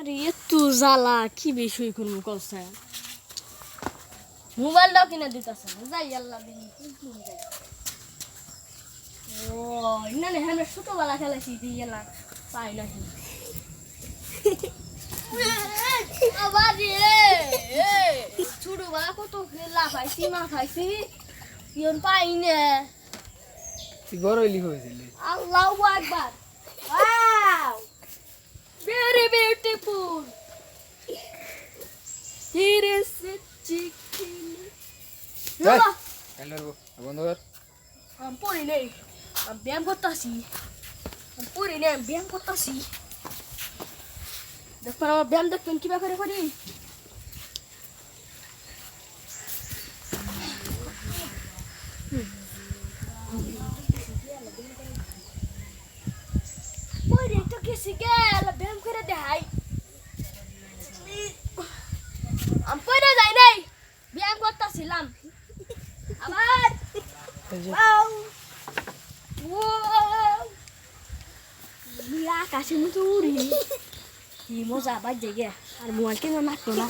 আরে এত জ্বালা কি বেশি করবো কলসা মোবাইলটাও কিনে দিতেছে না যাই আল্লাহ দিন ও না হ্যাঁ ছোটবেলা খেলেছি দিয়ে গেলাম পাই না আবার ছোটবেলা কত লাফাইছি মাখাইছি ইয়ন পাই না বড় হইলি হয়েছিল আল্লাহু আকবার wow very beautiful here is a chicken hello বন্ধ কর আমি পড়ি নেই আমি ব্যায়াম করতেছি আমি পড়ি নেই আমি ব্যায়াম করতেছি দেখুন আমার ব্যায়াম দেখবেন কিবা করে করি পড়ি তো কিছু গেল ব্যায়াম করে দেখাই আমি পড়ে যাই নাই ব্যায়াম করতেছিলাম আবার আকাশের মতো উড়ি কি মজা বাজে গে আর মোবাইল কেন মারতো না